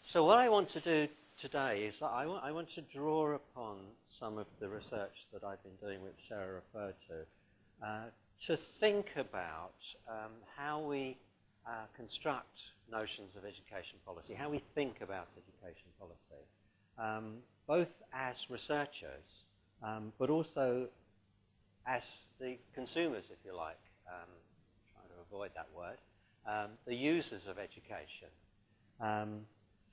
So what I want to do today is that I want to draw upon some of the research that I've been doing, which Sarah referred to think about how we construct notions of education policy, how we think about education policy, both as researchers, but also as the consumers, if you like, trying to avoid that word, the users of education.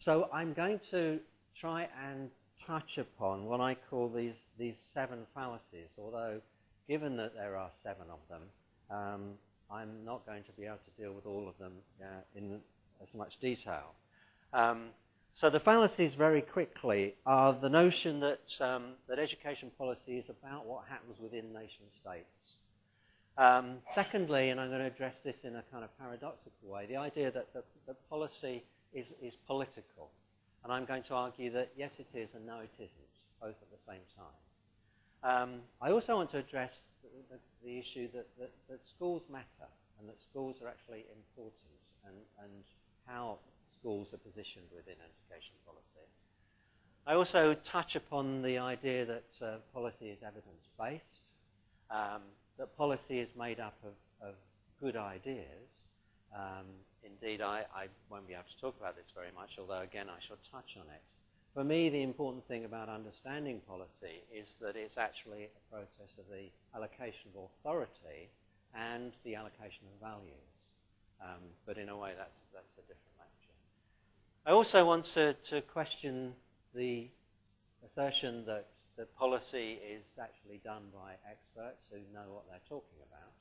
So I'm going to try and touch upon what I call these 7 fallacies, although given that there are 7 of them, I'm not going to be able to deal with all of them in as much detail. So the fallacies, very quickly, are the notion that, that education policy is about what happens within nation states. Secondly, and I'm going to address this in a kind of paradoxical way, the idea that policy is political. And I'm going to argue that yes it is and no it isn't, both at the same time. I also want to address the issue that schools matter and that schools are actually important and how schools are positioned within education policy. I also touch upon the idea that policy is evidence-based, that policy is made up of good ideas. Indeed, I won't be able to talk about this very much, although again I shall touch on it. For me, the important thing about understanding policy is that it's actually a process of the allocation of authority and the allocation of values. But in a way, that's a different lecture. I also want to question the assertion that policy is actually done by experts who know what they're talking about.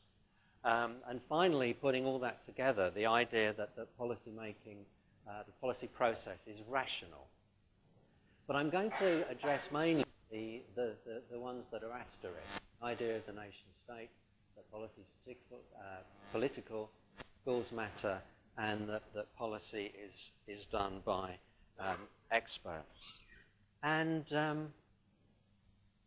And finally, putting all that together, the idea that the policy making, the policy process is rational. But I'm going to address mainly the ones that are asterisk. The idea of the nation state, that policy is political, schools matter, and that policy is done by experts. And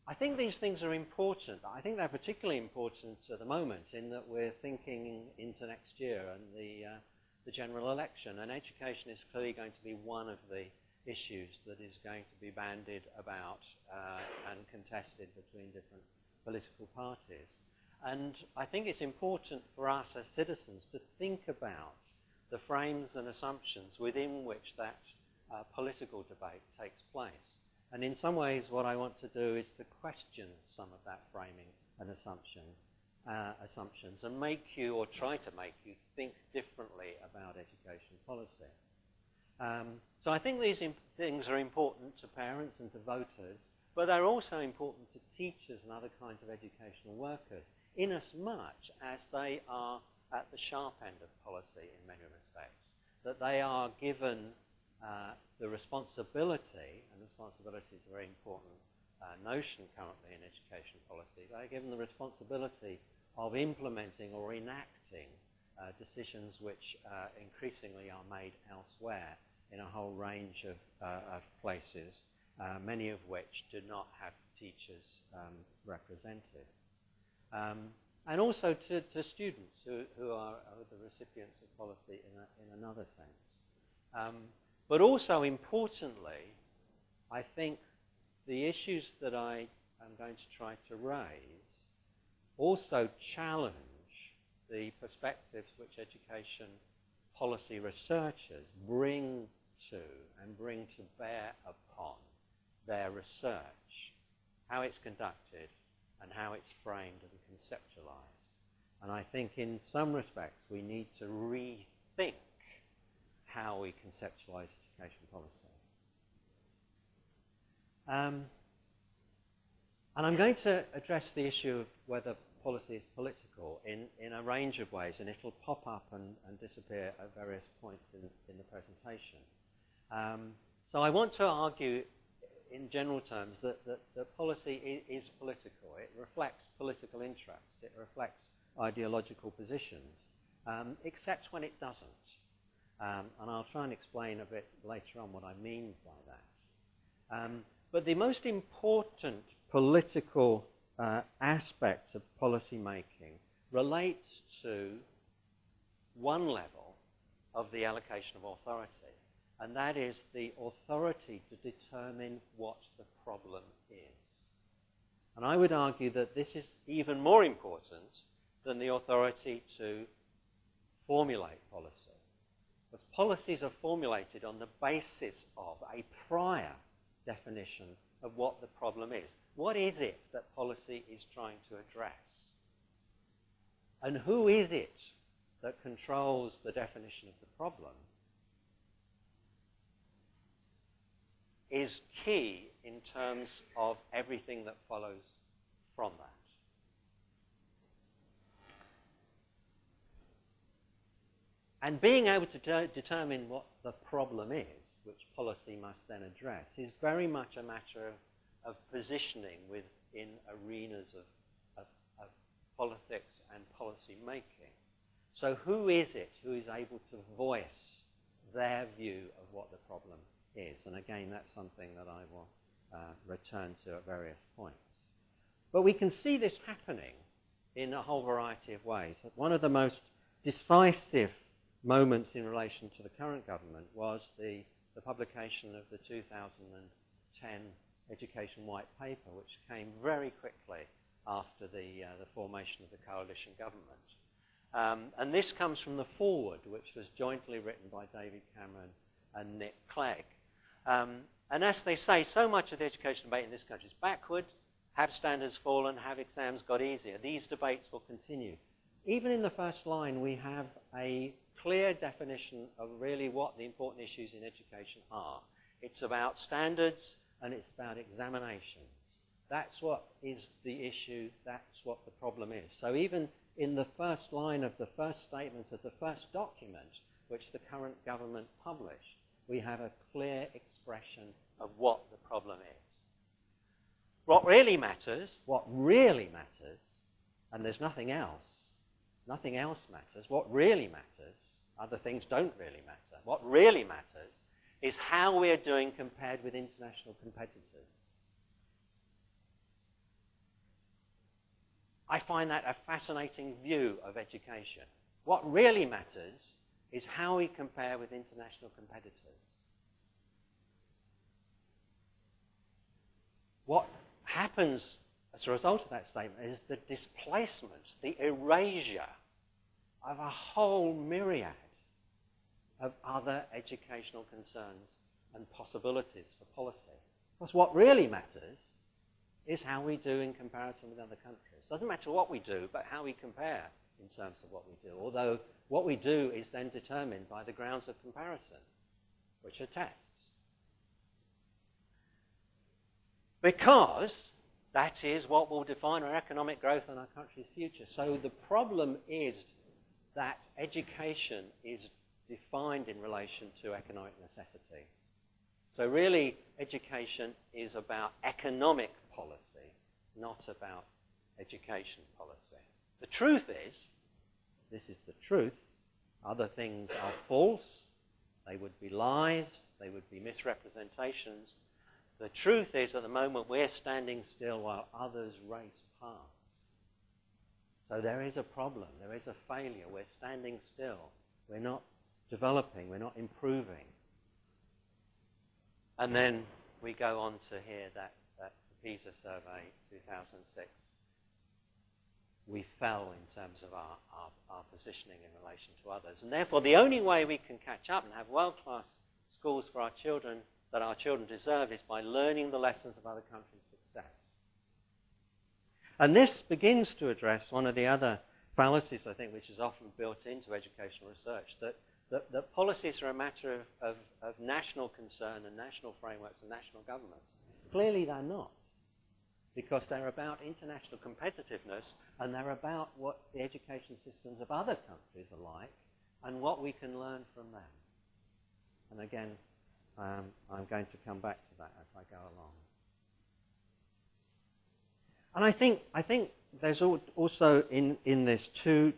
I think these things are important. I think they're particularly important at the moment in that we're thinking into next year and the general election. And education is clearly going to be one of the issues that is going to be bandied about and contested between different political parties. And I think it's important for us as citizens to think about the frames and assumptions within which that political debate takes place. And in some ways, what I want to do is to question some of that framing and assumptions and make you, or try to make you, think differently about education policy. So I think these things are important to parents and to voters, but they're also important to teachers and other kinds of educational workers, in as much as they are at the sharp end of policy in many respects, that they are given the responsibility, and responsibility is a very important notion currently in education policy, they're given the responsibility of implementing or enacting decisions which increasingly are made elsewhere in a whole range of places, many of which do not have teachers represented. And also to students who are the recipients of policy in another sense. But also importantly, I think the issues that I am going to try to raise also challenge the perspectives which education policy researchers bring to and bring to bear upon their research, how it's conducted and how it's framed and conceptualized. And I think in some respects we need to rethink how we conceptualize education policy. And I'm going to address the issue of whether policy is political in a range of ways, and it'll pop up and disappear at various points in the presentation. So I want to argue in general terms that policy is political. It reflects political interests. It reflects ideological positions, except when it doesn't. And I'll try and explain a bit later on what I mean by that. But the most important political aspect of policy making relates to one level of the allocation of authority. and that is the authority to determine what the problem is. And I would argue that this is even more important than the authority to formulate policy. Because policies are formulated on the basis of a prior definition of what the problem is. What is it that policy is trying to address? And who is it that controls the definition of the problem is key in terms of everything that follows from that. And being able to determine what the problem is, which policy must then address, is very much a matter of positioning within arenas of politics and policy making. So who is it who is able to voice their view of what the problem is? And again, that's something that I will return to at various points. But we can see this happening in a whole variety of ways. One of the most decisive moments in relation to the current government was the publication of the 2010 Education White Paper, which came very quickly after the formation of the coalition government. And this comes from the foreword, which was jointly written by David Cameron and Nick Clegg. And as they say, so much of the education debate in this country is backward. Have standards fallen? Have exams got easier? These debates will continue. Even in the first line, we have a clear definition of really what the important issues in education are. It's about standards and it's about examinations. That's what is the issue. That's what the problem is. So even in the first line of the first statement of the first document, which the current government published, we have a clear expression of what the problem is. What really matters, and there's nothing else matters, what really matters, other things don't really matter, what really matters is how we're doing compared with international competitors. I find that a fascinating view of education. What really matters is how we compare with international competitors. What happens as a result of that statement is the displacement, the erasure of a whole myriad of other educational concerns and possibilities for policy. Because what really matters is how we do in comparison with other countries. It doesn't matter what we do, but how we compare in terms of what we do. Although what we do is then determined by the grounds of comparison, which are tests. Because that is what will define our economic growth and our country's future. So the problem is that education is defined in relation to economic necessity. So really, education is about economic policy, not about education policy. The truth is, this is the truth, other things are false, they would be lies, they would be misrepresentations. The truth is, at the moment, we're standing still while others race past. So there is a problem, there is a failure, we're standing still, we're not developing, we're not improving. And then we go on to hear that PISA survey 2006, we fell in terms of our positioning in relation to others. And therefore, the only way we can catch up and have world-class schools for our children that our children deserve is by learning the lessons of other countries' success. And this begins to address one of the other fallacies, I think, which is often built into educational research, that policies are a matter of national concern and national frameworks and national governments. Clearly they're not, because they're about international competitiveness and they're about what the education systems of other countries are like and what we can learn from them. And again, I'm going to come back to that as I go along. And I think there's also in this two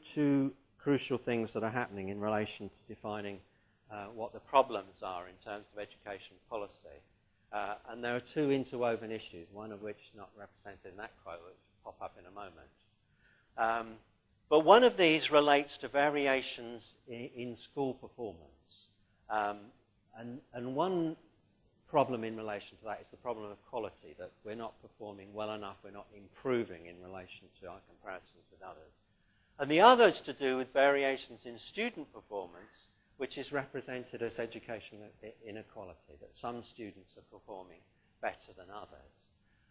crucial things that are happening in relation to defining what the problems are in terms of education policy. And there are two interwoven issues, one of which is not represented in that quote, which will pop up in a moment. But one of these relates to variations in school performance. And one problem in relation to that is the problem of quality, that we're not performing well enough, we're not improving in relation to our comparisons with others. And the other is to do with variations in student performance, which is represented as educational inequality, that some students are performing better than others.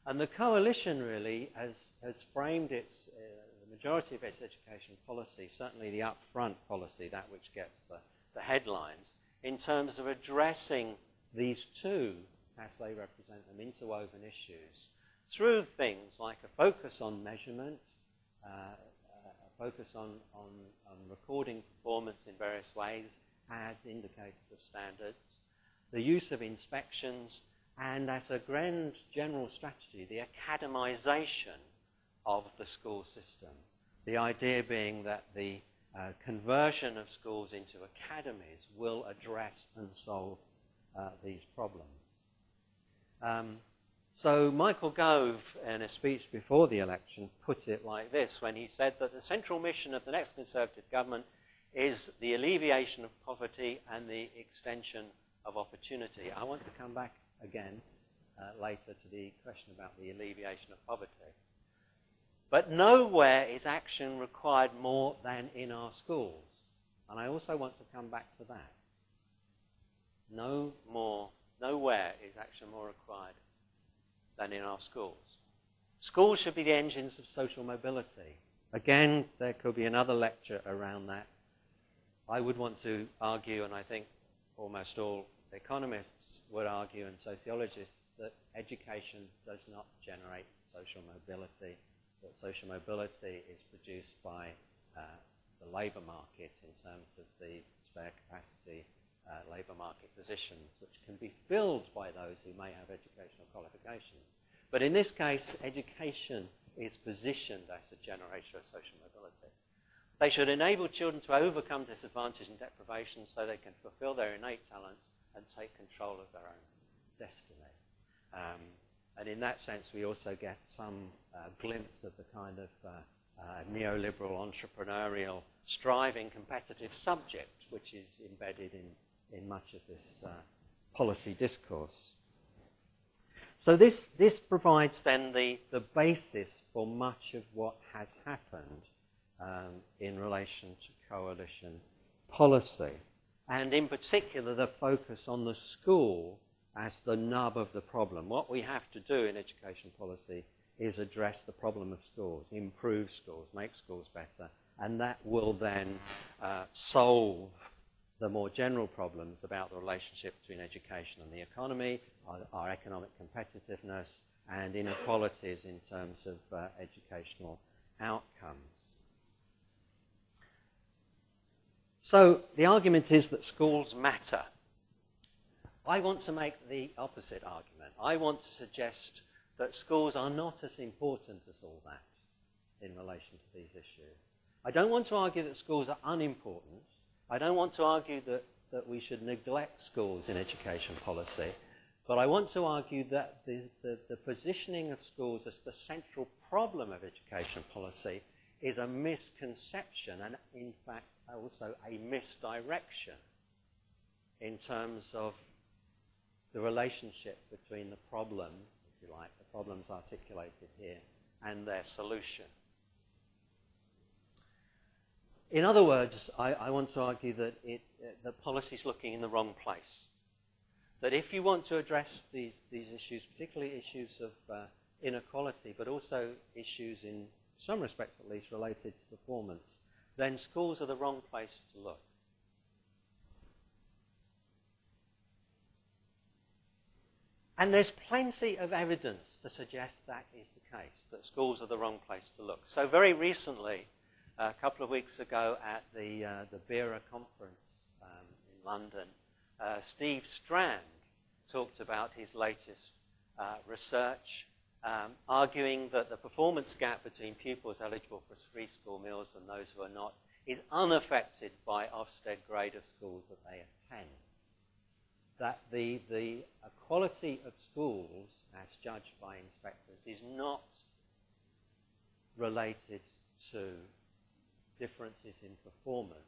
And the coalition really has framed its, the majority of its education policy, certainly the upfront policy, that which gets the headlines, in terms of addressing these two, as they represent them, interwoven issues, through things like a focus on measurement, a focus on recording performance in various ways as indicators of standards, the use of inspections, and as a grand general strategy, the academization of the school system. The idea being that the conversion of schools into academies will address and solve these problems. So Michael Gove, in a speech before the election, put it like this when he said that the central mission of the next Conservative government is the alleviation of poverty and the extension of opportunity. I want to come back again later to the question about the alleviation of poverty. But nowhere is action required more than in our schools. And I also want to come back to that. Nowhere is action more required than in our schools. Schools should be the engines of social mobility. Again, there could be another lecture around that. I would want to argue, and I think almost all economists would argue, and sociologists, that education does not generate social mobility, that social mobility is produced by the labour market in terms of the spare capacity labour market positions, which can be filled by those who may have educational qualifications. But in this case, education is positioned as a generator of social mobility. They should enable children to overcome disadvantage and deprivation so they can fulfill their innate talents and take control of their own destiny. And in that sense, we also get some glimpse of the kind of neoliberal, entrepreneurial, striving, competitive subject which is embedded in much of this policy discourse. So this provides then the basis for much of what has happened in relation to coalition policy, and in particular the focus on the school as the nub of the problem. What we have to do in education policy is address the problem of schools, improve schools, make schools better, and that will then solve the more general problems about the relationship between education and the economy, our economic competitiveness, and inequalities in terms of educational outcomes. So the argument is that schools matter. I want to make the opposite argument. I want to suggest that schools are not as important as all that in relation to these issues. I don't want to argue that schools are unimportant. I don't want to argue that we should neglect schools in education policy, but I want to argue that the positioning of schools as the central problem of education policy is a misconception and, in fact, also a misdirection in terms of the relationship between the problem, if you like, the problems articulated here, and their solution. In other words, I want to argue that that policy is looking in the wrong place. That if you want to address these issues, particularly issues of inequality, but also issues in some respects at least related to performance, then schools are the wrong place to look. And there's plenty of evidence to suggest that is the case, that schools are the wrong place to look. So very recently, a couple of weeks ago at the BERA conference in London, Steve Strand talked about his latest research, arguing that the performance gap between pupils eligible for free school meals and those who are not is unaffected by Ofsted grade of schools that they attend. That the quality of schools, as judged by inspectors, is not related to differences in performance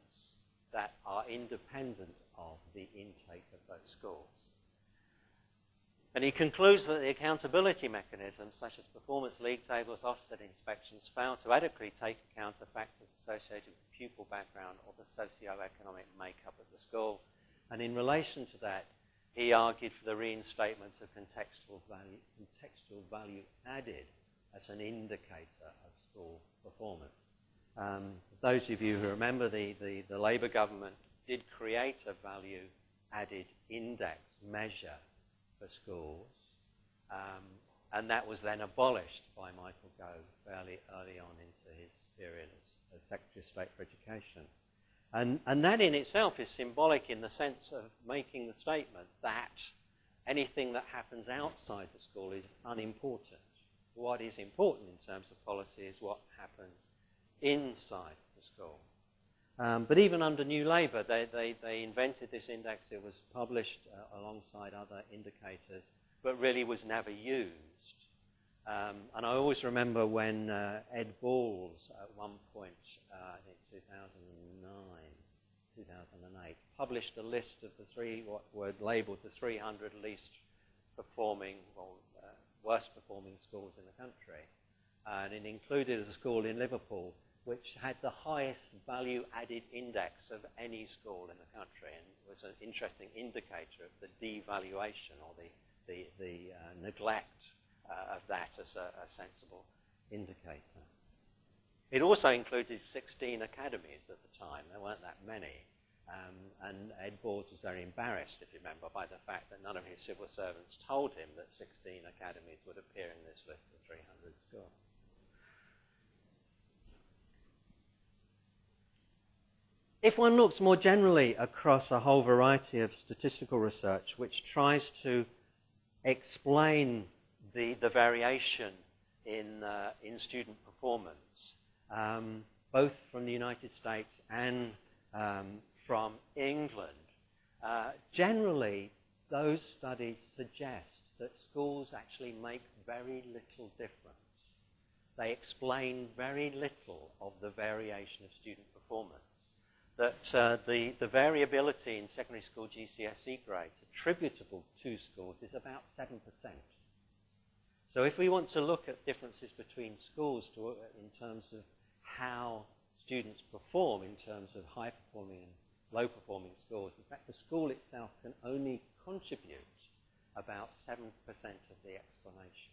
that are independent of the intake of those schools. And he concludes that the accountability mechanisms, such as performance league tables, offset inspections, fail to adequately take account of factors associated with pupil background or the socio-economic makeup of the school. And in relation to that, he argued for the reinstatement of contextual value added as an indicator of school performance. Those of you who remember, the Labour government did create a value added index measure for schools, and that was then abolished by Michael Gove fairly early on into his period as Secretary of State for Education. And that in itself is symbolic in the sense of making the statement that anything that happens outside the school is unimportant. What is important in terms of policy is what happens inside the school. But even under New Labour, they invented this index. It was published alongside other indicators, but really was never used. And I always remember when Ed Balls, at one point, I think 2008, published a list of what were labelled the 300 least performing, or worst performing schools in the country. And it included a school in Liverpool which had the highest value-added index of any school in the country, and was an interesting indicator of the devaluation or the neglect of that as a sensible indicator. It also included 16 academies at the time. There weren't that many. And Ed Balls was very embarrassed, if you remember, by the fact that none of his civil servants told him that 16 academies would appear in this list of 300 schools. If one looks more generally across a whole variety of statistical research which tries to explain the variation in student performance, both from the United States and from England, generally those studies suggest that schools actually make very little difference. They explain very little of the variation of student performance. That the variability in secondary school GCSE grades attributable to schools is about 7%. So if we want to look at differences between schools in terms of how students perform in terms of high-performing and low-performing schools, in fact, the school itself can only contribute about 7% of the explanation.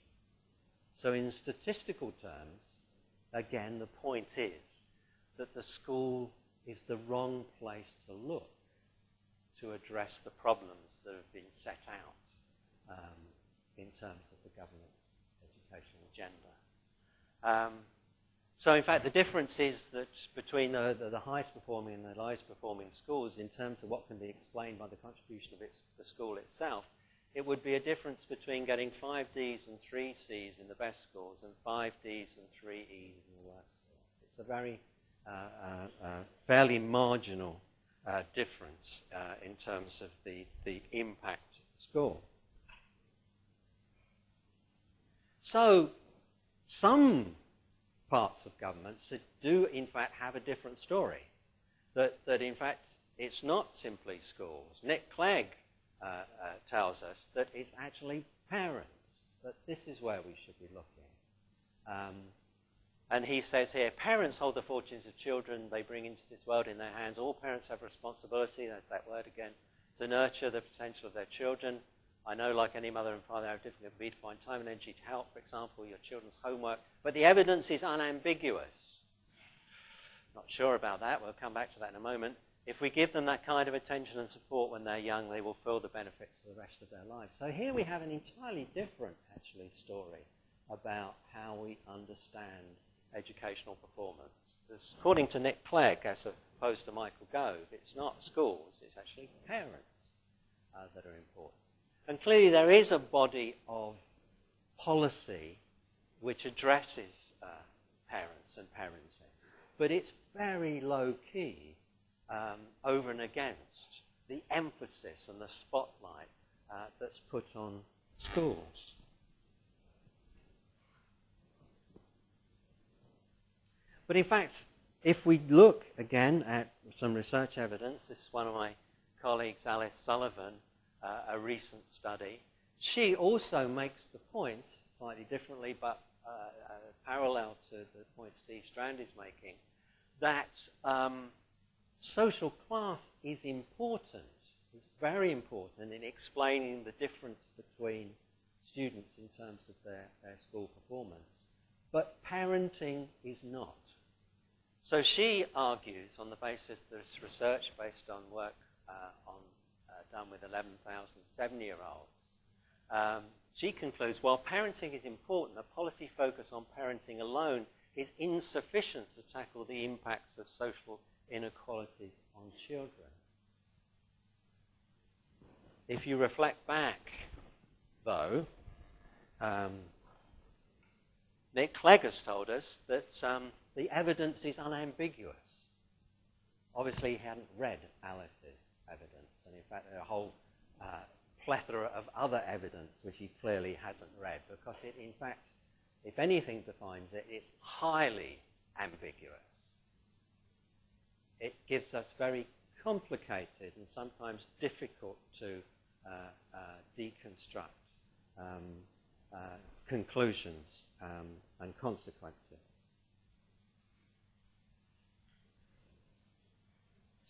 So in statistical terms, again, the point is that the school is the wrong place to look to address the problems that have been set out in terms of the government's educational agenda. So in fact, the difference is that between the highest performing and the lowest performing schools, in terms of what can be explained by the contribution of the school itself, it would be a difference between getting 5 Ds and 3 Cs in the best schools and 5 Ds and 3 Es in the worst schools. It's a very fairly marginal difference in terms of the impact of the school. So some parts of government do in fact have a different story, that in fact it's not simply schools. Nick Clegg tells us that it's actually parents, that this is where we should be looking. And he says here, parents hold the fortunes of children they bring into this world in their hands. All parents have a responsibility, that's that word again, to nurture the potential of their children. I know, like any mother and father, how difficult it can be to find time and energy to help, for example, your children's homework. But the evidence is unambiguous. Not sure about that. We'll come back to that in a moment. If we give them that kind of attention and support when they're young, they will feel the benefits for the rest of their lives. So here we have an entirely different, actually, story about how we understand educational performance. According to Nick Clegg, as opposed to Michael Gove, it's not schools, it's actually parents that are important. And clearly there is a body of policy which addresses parents and parenting, but it's very low-key over and against the emphasis and the spotlight that's put on schools. But in fact, if we look again at some research evidence, this is one of my colleagues, Alice Sullivan, a recent study. She also makes the point, slightly differently, but parallel to the point Steve Strand is making, that social class is important. It's very important in explaining the difference between students in terms of their school performance. But parenting is not. So she argues, on the basis of this research based on work done with 11,000 7-year-olds, she concludes, while parenting is important, a policy focus on parenting alone is insufficient to tackle the impacts of social inequalities on children. If you reflect back, though, Nick Clegg has told us that the evidence is unambiguous. Obviously, he hadn't read Alice's evidence, and in fact, there are a whole plethora of other evidence which he clearly hasn't read, because it, in fact, if anything defines it, it's highly ambiguous. It gives us very complicated and sometimes difficult to deconstruct conclusions and consequences.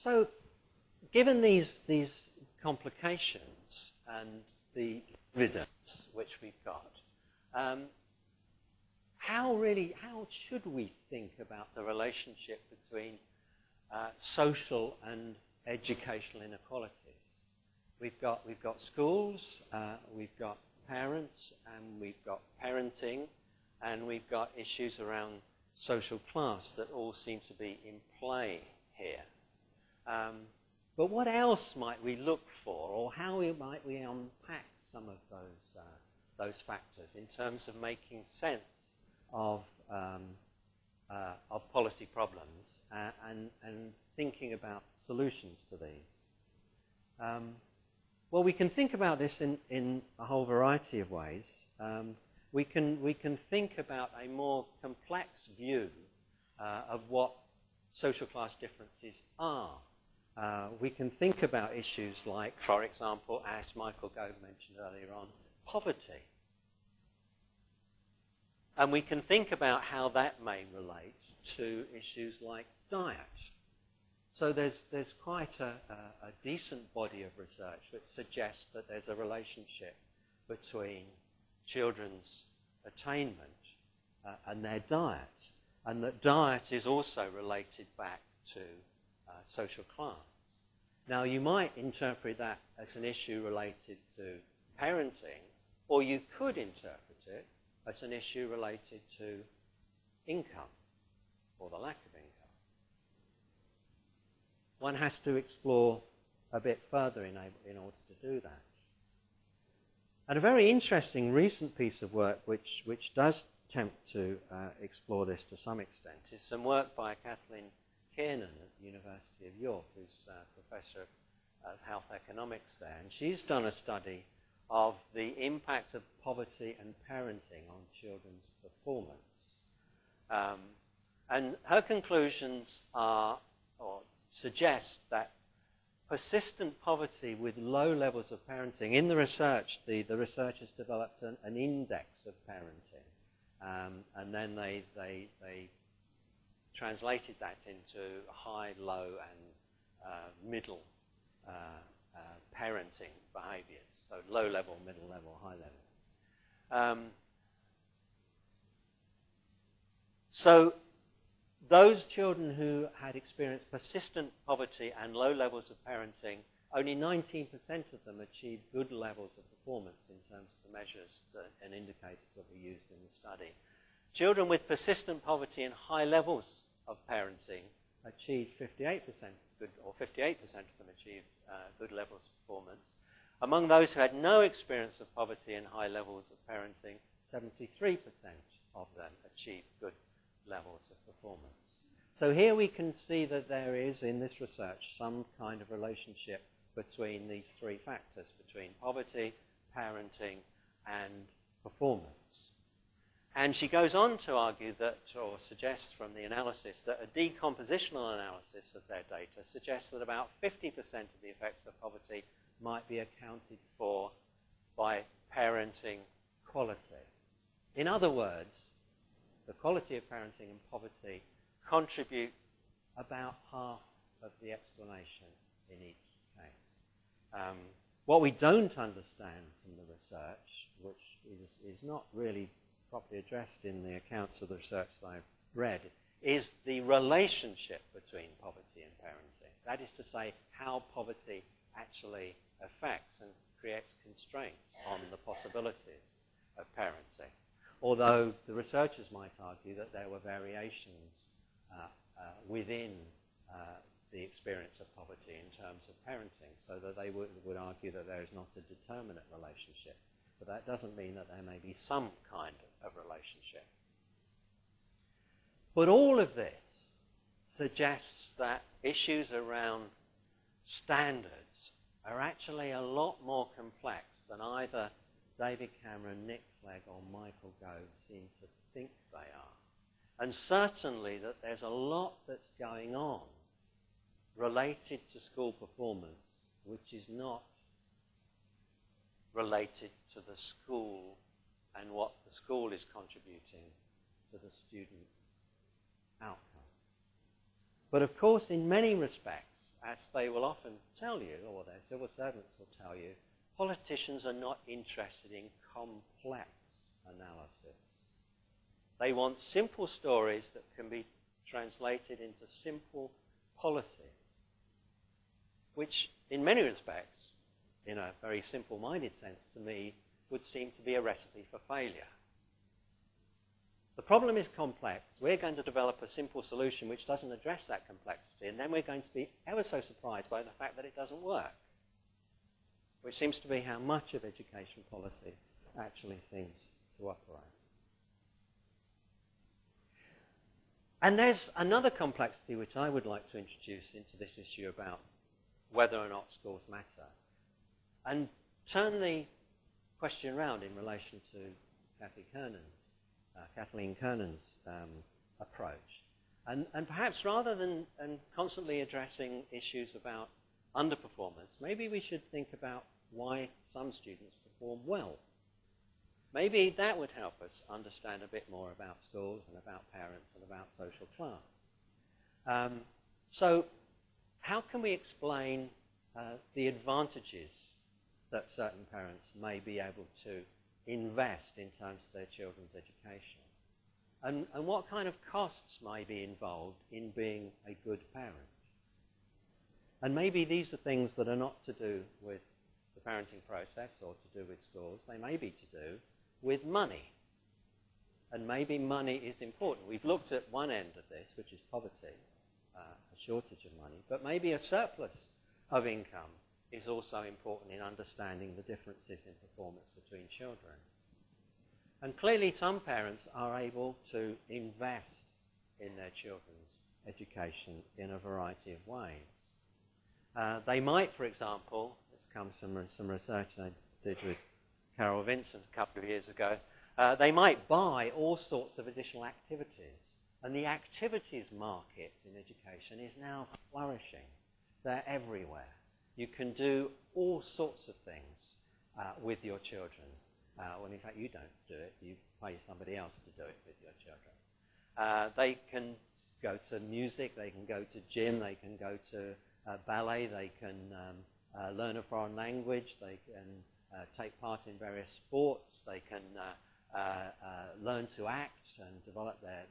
So, given these complications and the evidence which we've got, how should we think about the relationship between social and educational inequalities? We've got schools, we've got parents, and we've got parenting, and we've got issues around social class that all seem to be in play here. But what else might we look for, or how might we unpack some of those factors in terms of making sense of policy problems and thinking about solutions to these? Well, we can think about this in a whole variety of ways. We can think about a more complex view of what social class differences are. We can think about issues like, for example, as Michael Gove mentioned earlier on, poverty. And we can think about how that may relate to issues like diet. So there's quite a decent body of research which suggests that there's a relationship between children's attainment and their diet, and that diet is also related back to social class. Now, you might interpret that as an issue related to parenting, or you could interpret it as an issue related to income, or the lack of income. One has to explore a bit further in order to do that. And a very interesting recent piece of work which does attempt to explore this to some extent is some work by Kathleen Kiernan at the University of York, who's Professor of Health Economics there. And she's done a study of the impact of poverty and parenting on children's performance. And her conclusions are, or suggest that persistent poverty with low levels of parenting, in the research, the researchers developed an index of parenting, and then they translated that into high, low, and middle parenting behaviors. So low level, middle level, high level. So those children who had experienced persistent poverty and low levels of parenting, only 19% of them achieved good levels of performance in terms of the measures and indicators that were used in the study. Children with persistent poverty and high levels of parenting achieved 58% good, or 58% of them achieved good levels of performance. Among those who had no experience of poverty and high levels of parenting, 73% of them achieved good levels of performance. So here we can see that there is, in this research, some kind of relationship between these three factors, between poverty, parenting, and performance. And she goes on to argue that, or suggests from the analysis, that a decompositional analysis of their data suggests that about 50% of the effects of poverty might be accounted for by parenting quality. In other words, the quality of parenting and poverty contribute about half of the explanation in each case. What we don't understand from the research, which is not really properly addressed in the accounts of the research that I've read, is the relationship between poverty and parenting. That is to say, how poverty actually affects and creates constraints on the possibilities of parenting. Although the researchers might argue that there were variations within the experience of poverty in terms of parenting, so that they would argue that there is not a determinate relationship. But that doesn't mean that there may be some kind of relationship. But all of this suggests that issues around standards are actually a lot more complex than either David Cameron, Nick Clegg, or Michael Gove seem to think they are. And certainly that there's a lot that's going on related to school performance which is not related to the school and what the school is contributing to the student outcome. But of course, in many respects, as they will often tell you, or their civil servants will tell you, politicians are not interested in complex analysis. They want simple stories that can be translated into simple policies, which in many respects, in a very simple-minded sense to me, would seem to be a recipe for failure. The problem is complex. We're going to develop a simple solution which doesn't address that complexity, and then we're going to be ever so surprised by the fact that it doesn't work, which seems to be how much of education policy actually seems to operate. And there's another complexity which I would like to introduce into this issue about whether or not schools matter, and turn the question around in relation to Kathleen Kernan's approach. And perhaps rather than constantly addressing issues about underperformance, maybe we should think about why some students perform well. Maybe that would help us understand a bit more about schools and about parents and about social class. So how can we explain the advantages that certain parents may be able to invest in terms of their children's education? And what kind of costs may be involved in being a good parent? And maybe these are things that are not to do with the parenting process or to do with schools. They may be to do with money. And maybe money is important. We've looked at one end of this, which is poverty, a shortage of money. But maybe a surplus of income is also important in understanding the differences in performance between children. And clearly some parents are able to invest in their children's education in a variety of ways. They might, for example, this comes from some research I did with Carol Vincent a couple of years ago, they might buy all sorts of additional activities. And the activities market in education is now flourishing. They're everywhere. You can do all sorts of things with your children. Well, in fact, you don't do it. You pay somebody else to do it with your children. They can go to music. They can go to gym. They can go to ballet. They can learn a foreign language. They can take part in various sports. They can learn to act and develop their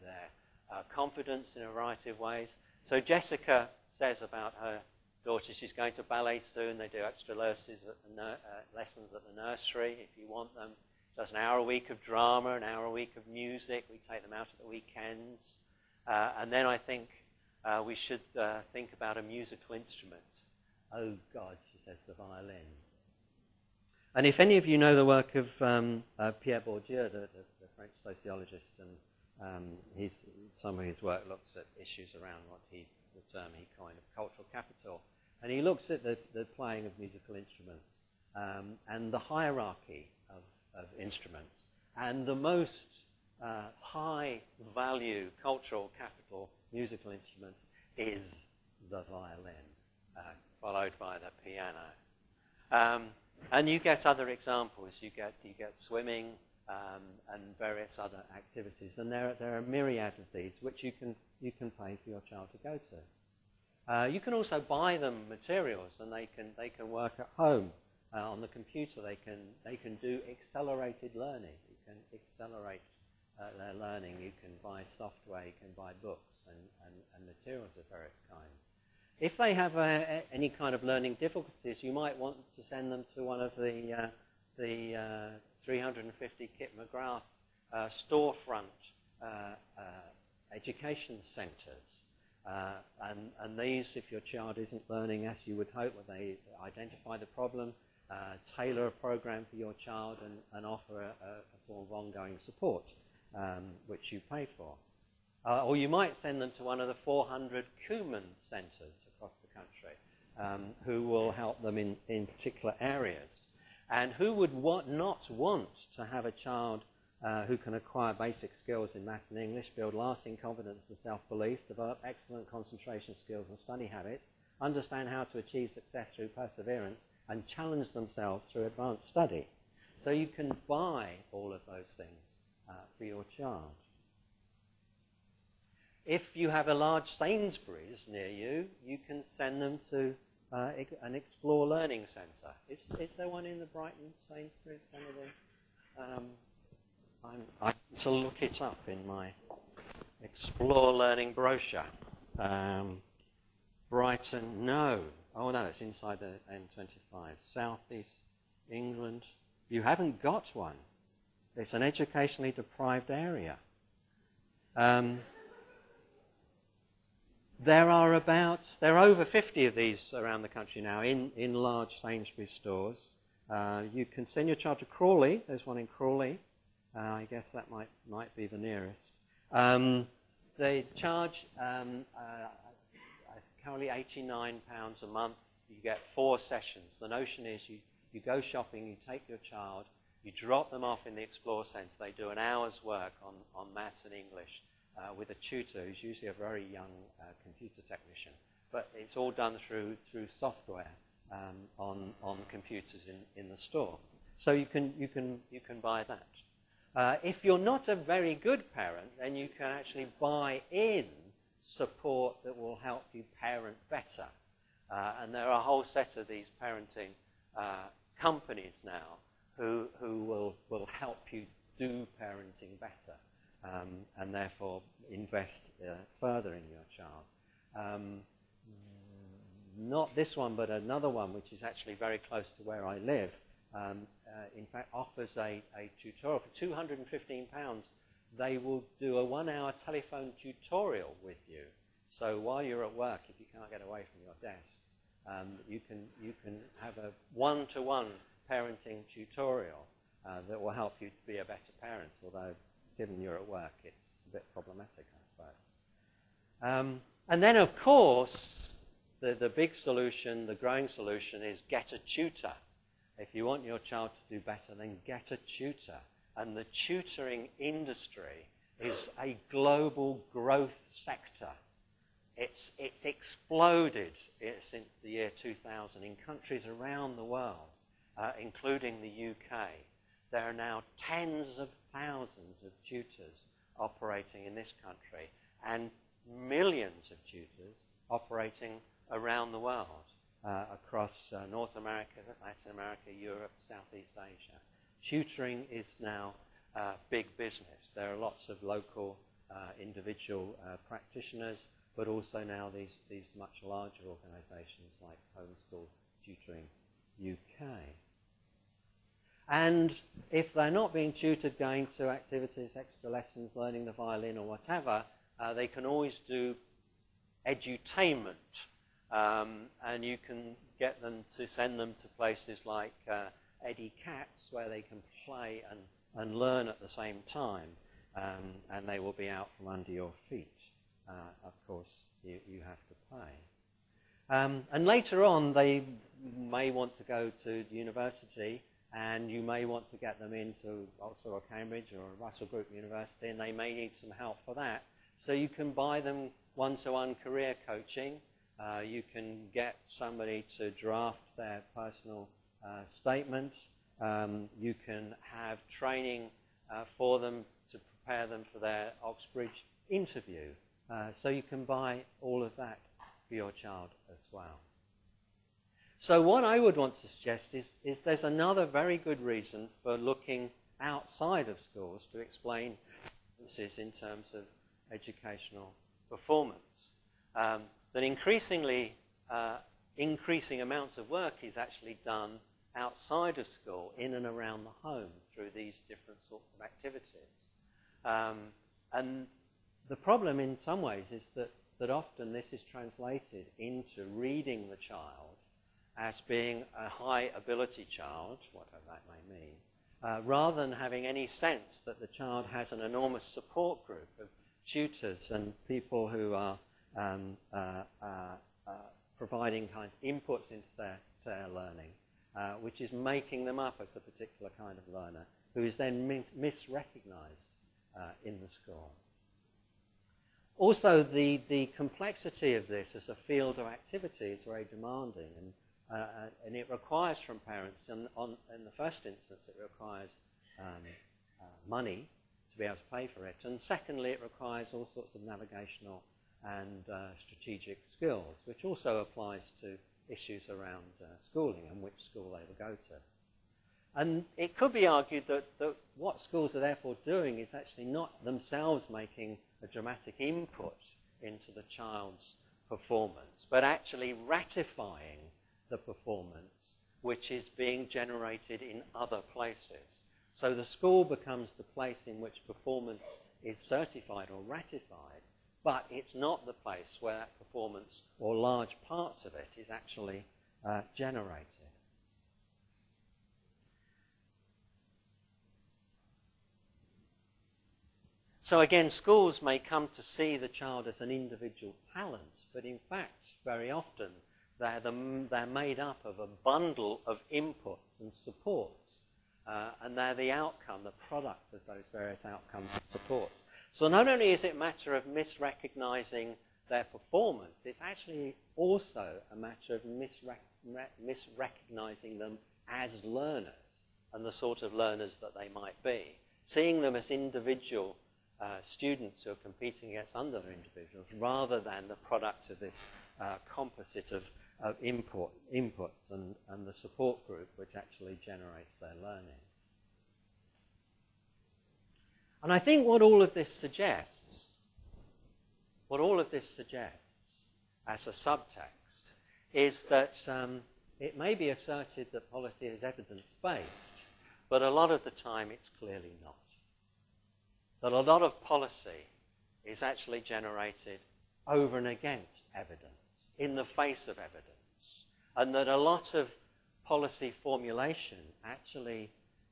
confidence in a variety of ways. So Jessica says about her daughter, she's going to ballet soon. They do extra lessons at the nursery if you want them. Does an hour a week of drama, an hour a week of music. We take them out at the weekends. And then I think we should think about a musical instrument. Oh, God, she says, the violin. And if any of you know the work of Pierre Bourdieu, the French sociologist, and some of his work looks at issues around the term he coined of cultural capital. And he looks at the playing of musical instruments and the hierarchy of instruments. And the most high-value cultural capital musical instrument is the violin, followed by the piano. And you get other examples. You get swimming and various other activities, and there are a myriad of these which you can pay for your child to go to. You can also buy them materials, and they can work at home on the computer. They can do accelerated learning. You can accelerate their learning. You can buy software. You can buy books and materials of various kinds. If they have any kind of learning difficulties, you might want to send them to one of the 350 Kit McGrath storefront education centres. And these, if your child isn't learning as you would hope, they identify the problem, tailor a program for your child, and offer a form of ongoing support, which you pay for. Or you might send them to one of the 400 Kuman centres across the country, who will help them in particular areas. And who would not want to have a child who can acquire basic skills in maths and English, build lasting confidence and self-belief, develop excellent concentration skills and study habits, understand how to achieve success through perseverance, and challenge themselves through advanced study? So you can buy all of those things for your child. If you have a large Sainsbury's near you, you can send them to an Explore Learning Centre. Is there one in the Brighton Sainsbury's? One of them? I need to look it up in my Explore Learning brochure. Brighton, no. Oh no, it's inside the M25. South East England. You haven't got one. It's an educationally deprived area. There are over 50 of these around the country now in large Sainsbury's stores. You can send your child to Crawley. There's one in Crawley. I guess that might be the nearest. They charge currently £89 a month. You get 4 sessions. The notion is you go shopping, you take your child, you drop them off in the Explore Centre. They do an hour's work on maths and English with a tutor who's usually a very young computer technician. But it's all done through software on computers in the store. So you can buy that. If you're not a very good parent, then you can actually buy in support that will help you parent better. And there are a whole set of these parenting companies now who will help you do parenting better, and therefore invest further in your child. Not this one, but another one, which is actually very close to where I live, in fact offers a tutorial for £215. They will do a 1-hour telephone tutorial with you. So while you're at work, if you can't get away from your desk, you can have a one-to-one parenting tutorial that will help you to be a better parent, although given you're at work, it's a bit problematic, I suppose. And then, of course, the big solution, the growing solution, is get a tutor. If you want your child to do better, then get a tutor. And the tutoring industry is a global growth sector. It's exploded since the year 2000 in countries around the world, including the UK. There are now tens of thousands of tutors operating in this country, and millions of tutors operating around the world, across North America, Latin America, Europe, Southeast Asia. Tutoring is now big business. There are lots of local individual practitioners, but also now these much larger organisations like Homeschool Tutoring UK. And if they're not being tutored, going to activities, extra lessons, learning the violin or whatever, they can always do edutainment. And you can get them to send them to places like Eddie Katz, where they can play and learn at the same time, and they will be out from under your feet. Of course, you have to pay. And later on, they may want to go to university, and you may want to get them into Oxford or Cambridge or Russell Group University, and they may need some help for that. So you can buy them one-to-one career coaching. You can get somebody to draft their personal statement. You can have training for them to prepare them for their Oxbridge interview. So you can buy all of that for your child as well. So what I would want to suggest is there's another very good reason for looking outside of schools to explain differences in terms of educational performance. That increasingly, increasing amounts of work is actually done outside of school, in and around the home, through these different sorts of activities. And the problem in some ways is that often this is translated into reading the child as being a high ability child, whatever that may mean, rather than having any sense that the child has an enormous support group of tutors and people who are providing kind of inputs into their learning, which is making them up as a particular kind of learner, who is then misrecognized in the school. Also, the complexity of this as a field of activity is very demanding, and it requires from parents, in the first instance, it requires money to be able to pay for it, and secondly, it requires all sorts of navigational and strategic skills, which also applies to issues around schooling and which school they will go to. And it could be argued that what schools are therefore doing is actually not themselves making a dramatic input into the child's performance, but actually ratifying the performance which is being generated in other places. So the school becomes the place in which performance is certified or ratified, but it's not the place where that performance, or large parts of it, is actually generated. So again, schools may come to see the child as an individual talent, but in fact, very often, they're made up of a bundle of inputs and supports, and they're the outcome, the product of those various outcomes and supports. So not only is it a matter of misrecognizing their performance, it's actually also a matter of misrecognizing them as learners and the sort of learners that they might be, seeing them as individual students who are competing against other individuals, rather than the product of this composite of inputs and the support group which actually generates their learning. And I think what all of this suggests as a subtext is that it may be asserted that policy is evidence-based, but a lot of the time it's clearly not. That a lot of policy is actually generated over and against evidence, in the face of evidence, and that a lot of policy formulation actually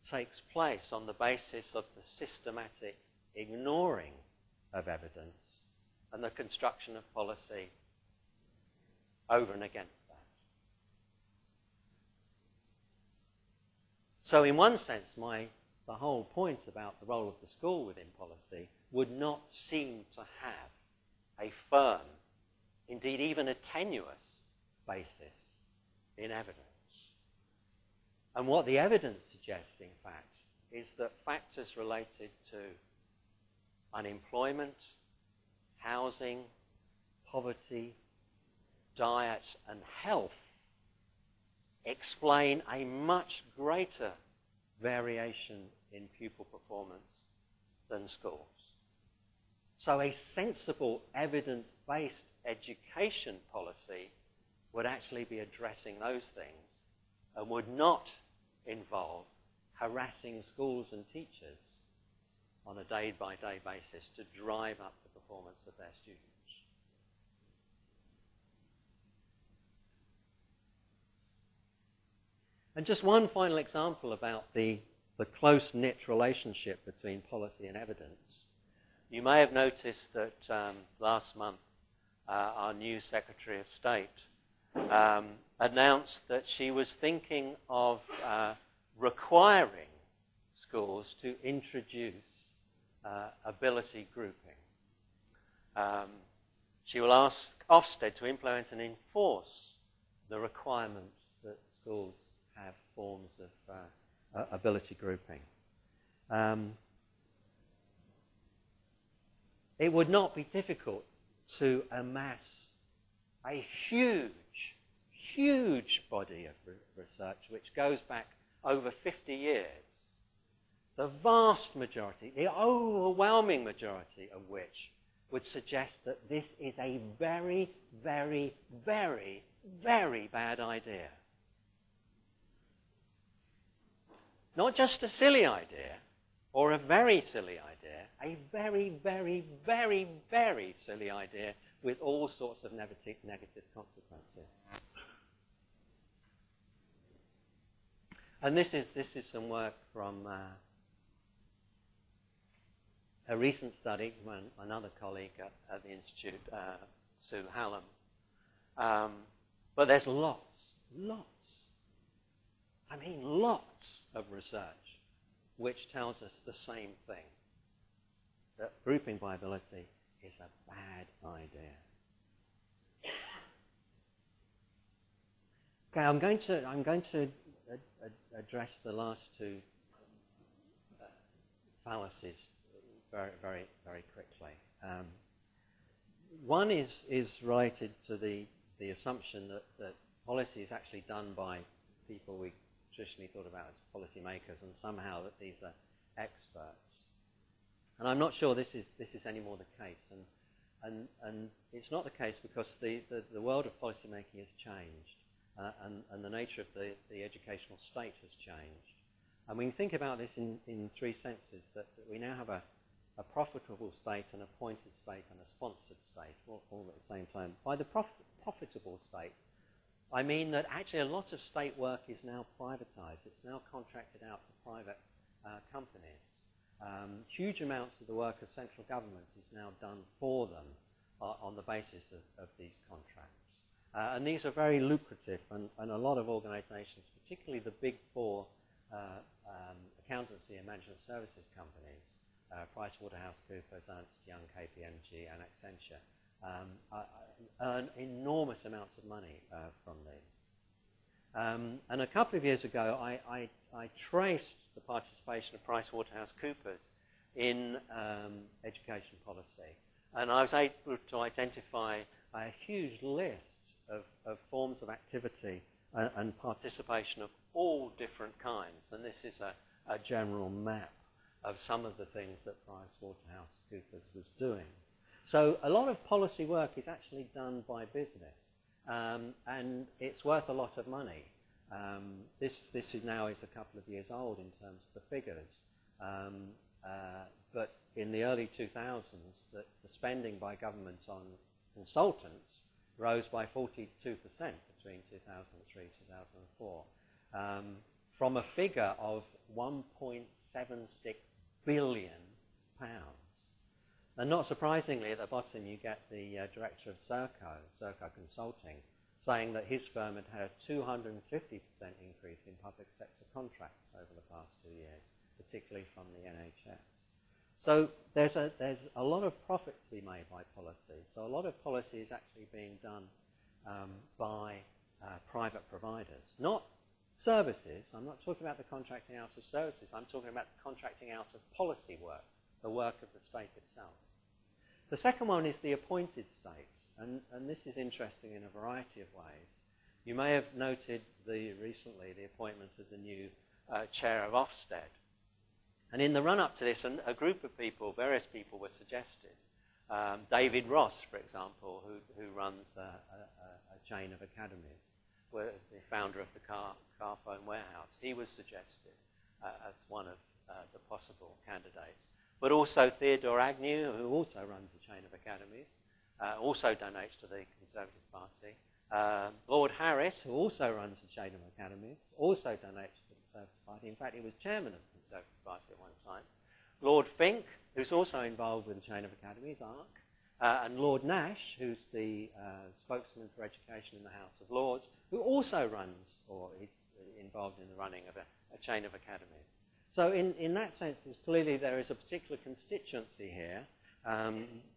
takes place on the basis of the systematic ignoring of evidence and the construction of policy over and against that. So in one sense, the whole point about the role of the school within policy would not seem to have a firm, indeed even a tenuous, basis in evidence. And what the evidence suggests, in fact, is that factors related to unemployment, housing, poverty, diet, and health explain a much greater variation in pupil performance than schools. So a sensible, evidence-based education policy would actually be addressing those things and would not involve harassing schools and teachers on a day-by-day basis to drive up the performance of their students. And just one final example about the close-knit relationship between policy and evidence. You may have noticed that last month our new Secretary of State announced that she was thinking of requiring schools to introduce ability grouping. She will ask Ofsted to implement and enforce the requirement that schools have forms of ability grouping. It would not be difficult to amass a huge body of research which goes back over 50 years. The vast majority, the overwhelming majority of which would suggest that this is a very, very, very, very bad idea. Not just a silly idea, or a very silly idea, a very, very, very, very silly idea with all sorts of negative consequences. And this is some work from a recent study from another colleague at the Institute, Sue Hallam. But there's lots of research which tells us the same thing, that grouping by ability is a bad idea. Okay, I'm going to address the last two fallacies very, very, very quickly. One is related to the assumption that policy is actually done by people we traditionally thought about as policymakers, and somehow that these are experts. And I'm not sure this is any more the case. And it's not the case because the world of policymaking has changed, and the nature of the educational state has changed. And we can think about this in three senses: that we now have a profitable state, an appointed state, and a sponsored state, all at the same time. By the profitable state, I mean that actually a lot of state work is now privatized. It's now contracted out to private companies. Huge amounts of the work of central government is now done for them on the basis of these contracts. And these are very lucrative, and a lot of organizations, particularly the big four accountancy and management services companies, PricewaterhouseCoopers, Ernst & Young, KPMG, and Accenture, earn enormous amounts of money from these. And a couple of years ago, I traced the participation of PricewaterhouseCoopers in education policy. And I was able to identify a huge list of forms of activity and participation of all different kinds. And this is a general map of some of the things that PricewaterhouseCoopers was doing. So a lot of policy work is actually done by business, and it's worth a lot of money. This is now a couple of years old in terms of the figures, but in the early 2000s, the spending by governments on consultants rose by 42% between 2003 and 2004, from a figure of £1.76 billion. And not surprisingly, at the bottom you get the director of Serco Consulting, saying that his firm had had a 250% increase in public sector contracts over the past 2 years, particularly from the NHS. So there's a lot of profit to be made by policy. So a lot of policy is actually being done by private providers, not services. I'm not talking about the contracting out of services. I'm talking about the contracting out of policy work, the work of the state itself. The second one is the appointed state, and this is interesting in a variety of ways. You may have noted recently the appointment of the new chair of Ofsted. And in the run-up to this, a group of people, various people were suggested. David Ross, for example, who runs a chain of academies, the founder of the car phone warehouse, he was suggested as one of the possible candidates. But also Theodore Agnew, who also runs a chain of academies, also donates to the Conservative Party. Lord Harris, who also runs a chain of academies, also donates to the Conservative Party. In fact, he was chairman of the Conservative Party at one time. Lord Fink, who's also involved with the chain of academies, ARC, and Lord Nash, who's the spokesman for education in the House of Lords, who also runs, or is involved in the running of a a chain of academies. So in that sense, clearly there is a particular constituency here,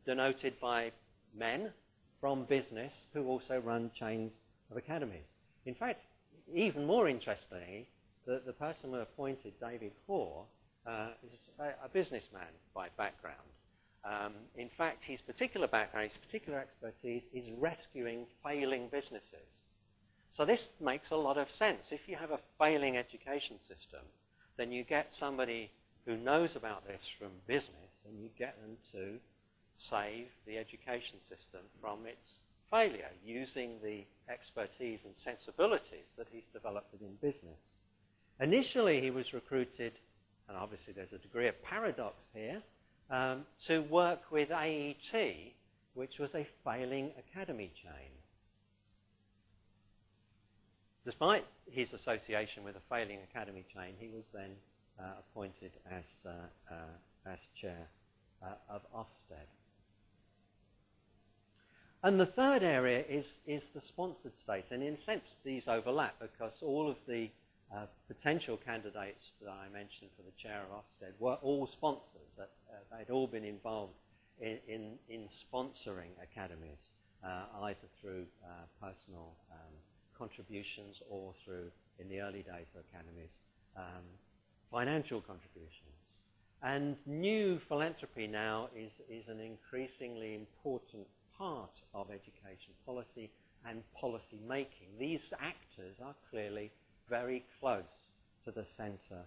denoted by men from business who also run chains of academies. In fact, even more interestingly, the person who appointed David Hoare is a businessman by background. In fact, his particular background, his particular expertise is rescuing failing businesses. So this makes a lot of sense. If you have a failing education system, then you get somebody who knows about this from business, and you get them to save the education system from its failure, using the expertise and sensibilities that he's developed within business. Initially, he was recruited, and obviously there's a degree of paradox here, to work with AET, which was a failing academy chain. Despite his association with a failing academy chain, he was then appointed as chair of Ofsted. And the third area is the sponsored state. And in a sense, these overlap because all of the potential candidates that I mentioned for the chair of Ofsted were all sponsors. They'd all been involved in sponsoring academies, either through personal contributions or through, in the early days of academies, financial contributions. And new philanthropy now is an increasingly important part of education policy and policy making. These actors are clearly very close to the centre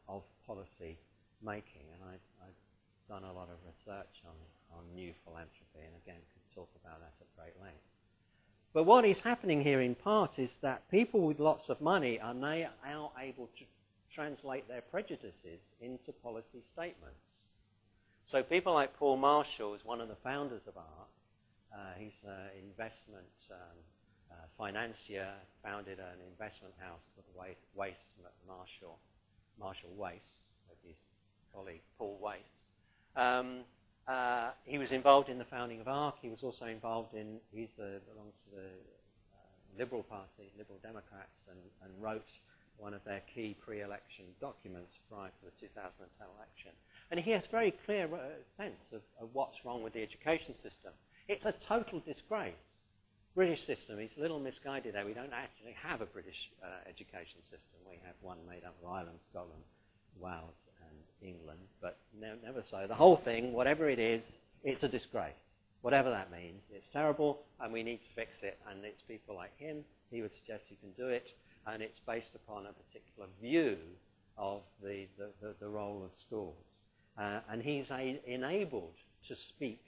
of policy making, and I've done a lot of research on new philanthropy, and again could talk about that at great length. But what is happening here in part is that people with lots of money are now able to translate their prejudices into policy statements. So people like Paul Marshall is one of the founders of ARC. He's an investment financier, founded an investment house called Marshall Wace, with his colleague Paul Wace. He was involved in the founding of ARC. He was also involved in, belongs to the Liberal Party, Liberal Democrats, and wrote one of their key pre-election documents prior to the 2010 election. And he has a very clear sense of what's wrong with the education system. It's a total disgrace. British system is a little misguided there. We don't actually have a British education system. We have one made up of Ireland, Scotland, Wales, and England, but never so. The whole thing, whatever it is, it's a disgrace. Whatever that means, it's terrible, and we need to fix it. And it's people like him. He would suggest you can do it, and it's based upon a particular view of the role of schools. And he's enabled to speak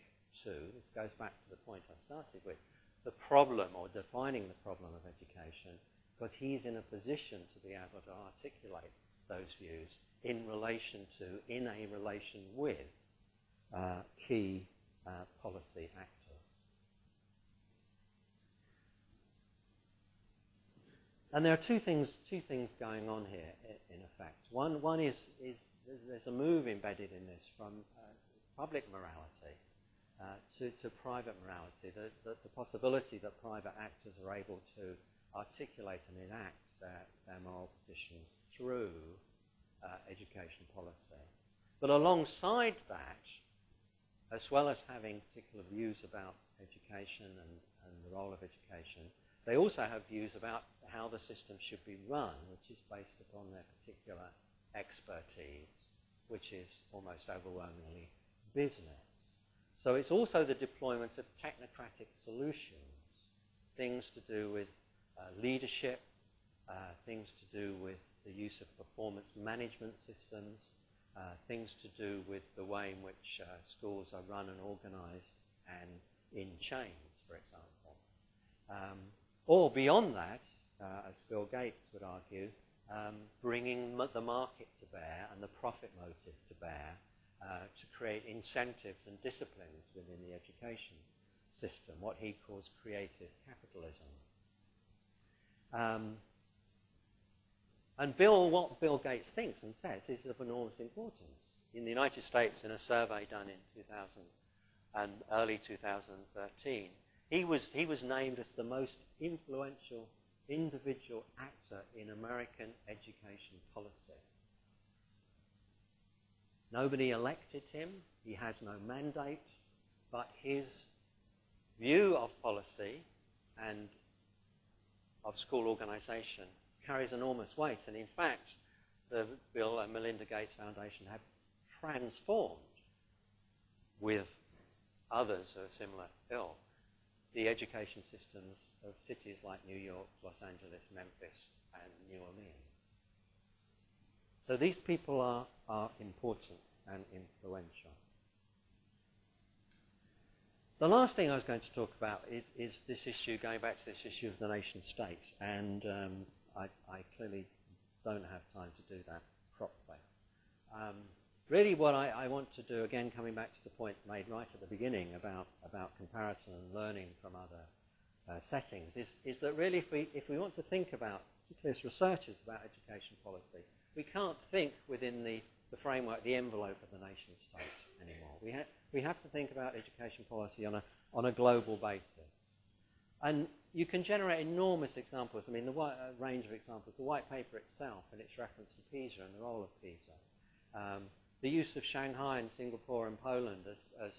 to, this goes back to the point I started with, the problem, or defining the problem of education, because he's in a position to be able to articulate those views in relation to, in a relation with key policy actors. And there are two things going on here, in effect. One is there's a move embedded in this from public morality to private morality, the possibility that private actors are able to articulate and enact their moral positions through education policy. But alongside that, as well as having particular views about education and the role of education, they also have views about how the system should be run, which is based upon their particular expertise, which is almost overwhelmingly business. So it's also the deployment of technocratic solutions, things to do with leadership, things to do with the use of performance management systems, things to do with the way in which schools are run and organized and in chains, for example. Or beyond that, as Bill Gates would argue, bringing the market to bear and the profit motive to bear to create incentives and disciplines within the education system, what he calls creative capitalism. And what Bill Gates thinks and says is of enormous importance. In the United States, in a survey done in 2000 and early 2013, he was named as the most influential individual actor in American education policy. Nobody elected him, he has no mandate, but his view of policy and of school organisation carries enormous weight. And in fact, the Bill and Melinda Gates Foundation have transformed, with others of a similar ilk, the education systems of cities like New York, Los Angeles, Memphis, and New Orleans. So these people are important and influential. The last thing I was going to talk about is this issue, going back to this issue of the nation state, and I clearly don't have time to do that properly. Really what I want to do, again coming back to the point made right at the beginning about comparison and learning from other settings, is that really if we want to think about, particularly as researchers, about education policy, we can't think within the framework, the envelope of the nation state anymore. We have to think about education policy on a global basis. And you can generate enormous examples. I mean, the range of examples. The white paper itself and its reference to PISA and the role of PISA. The use of Shanghai and Singapore and Poland as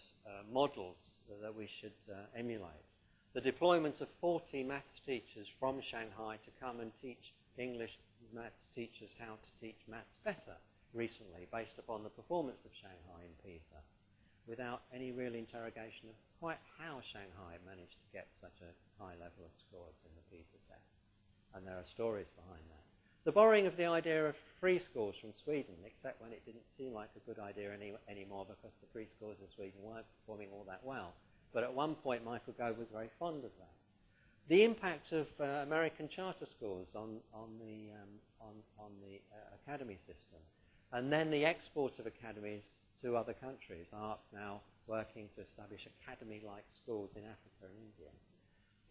models that we should emulate. The deployment of 40 maths teachers from Shanghai to come and teach English maths teachers how to teach maths better recently, based upon the performance of Shanghai in PISA, without any real interrogation of quite how Shanghai managed to get such a high level of scores in the PISA test. And there are stories behind that. The borrowing of the idea of free schools from Sweden, except when it didn't seem like a good idea anymore because the free schools in Sweden weren't performing all that well. But at one point, Michael Gove was very fond of that. The impact of American charter schools on the academy system, and then the export of academies to other countries. ARC now working to establish academy-like schools in Africa and India.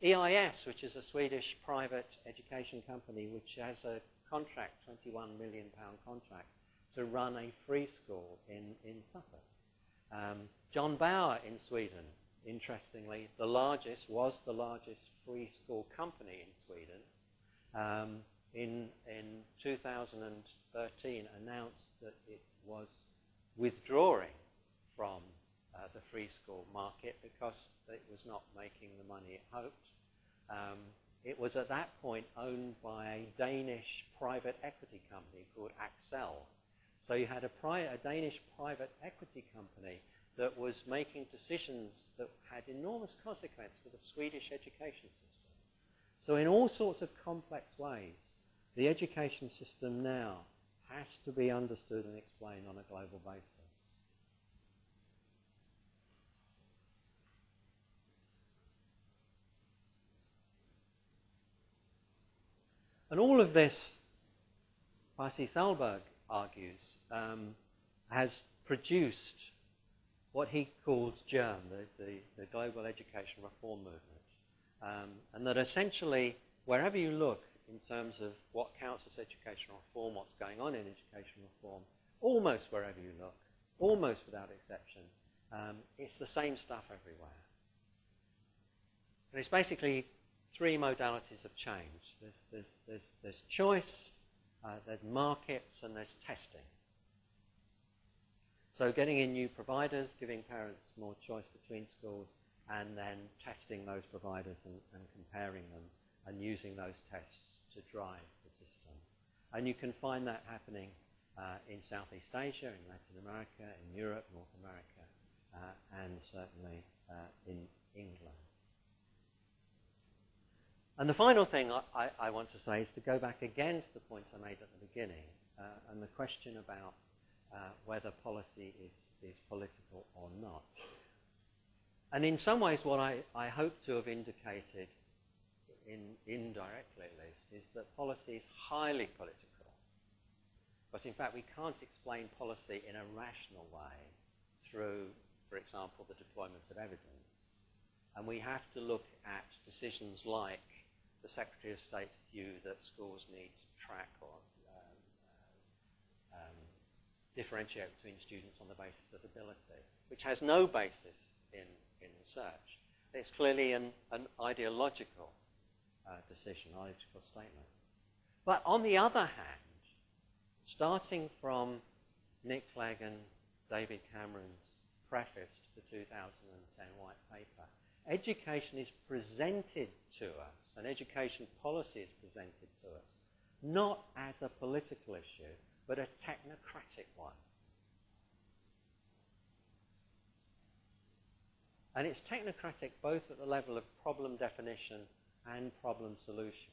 EIS, which is a Swedish private education company which has a contract, £21 million contract, to run a free school in Suffolk. John Bauer in Sweden, interestingly, was the largest free school company in Sweden. In 2013 announced that it was withdrawing from the free school market because it was not making the money it hoped. It was at that point owned by a Danish private equity company called Axel. So you had a Danish private equity company that was making decisions that had enormous consequences for the Swedish education system. So in all sorts of complex ways, the education system now has to be understood and explained on a global basis. And all of this, Pasi Sahlberg argues, has produced what he calls GERM, the Global Education Reform Movement. And that essentially, wherever you look in terms of what counts as educational reform, what's going on in education reform, almost wherever you look, almost without exception, it's the same stuff everywhere. And it's basically three modalities of change. There's choice, there's markets, and there's testing. So getting in new providers, giving parents more choice between schools, and then testing those providers and comparing them and using those tests to drive the system. And you can find that happening in Southeast Asia, in Latin America, in Europe, North America, and certainly in England. And the final thing I want to say is to go back again to the points I made at the beginning, and the question about whether policy is political or not. And in some ways what I hope to have indicated, indirectly at least, is that policy is highly political. But in fact we can't explain policy in a rational way through, for example, the deployment of evidence. And we have to look at decisions like the Secretary of State's view that schools need to track or differentiate between students on the basis of ability, which has no basis in research. It's clearly an ideological decision, ideological statement. But on the other hand, starting from Nick Clegg and David Cameron's preface to the 2010 white paper, education is presented to us, and education policy is presented to us, not as a political issue, but a technocratic one. And it's technocratic both at the level of problem definition and problem solution.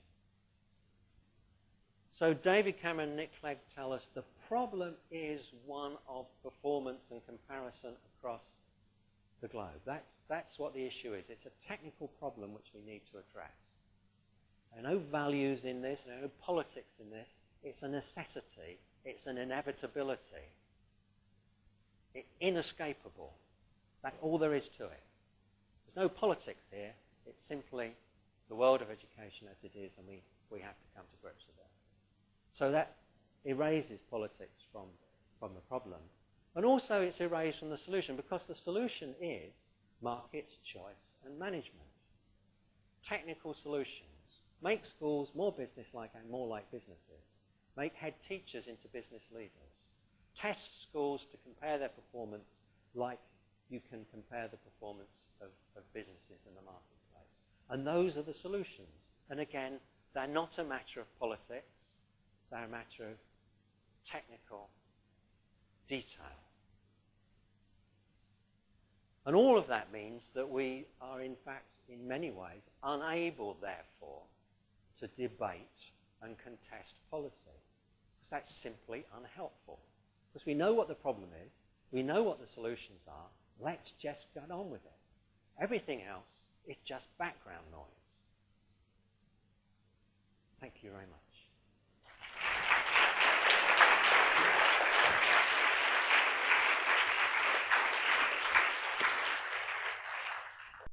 So David Cameron and Nick Clegg tell us the problem is one of performance and comparison across the globe. That's what the issue is. It's a technical problem which we need to address. There are no values in this, there are no politics in this. It's a necessity. It's an inevitability. It's inescapable. That's all there is to it. There's no politics here. It's simply the world of education as it is, and we have to come to grips with it. So that erases politics from the problem. And also it's erased from the solution, because the solution is markets, choice, and management. Technical solutions. Make schools more business-like and more like businesses. Make head teachers into business leaders. Test schools to compare their performance like you can compare the performance of businesses in the marketplace. And those are the solutions. And again, they're not a matter of politics. They're a matter of technical detail. And all of that means that we are, in fact, in many ways, unable, therefore, to debate and contest policy. Because that's simply unhelpful. Because we know what the problem is, we know what the solutions are, let's just get on with it. Everything else is just background noise. Thank you very much.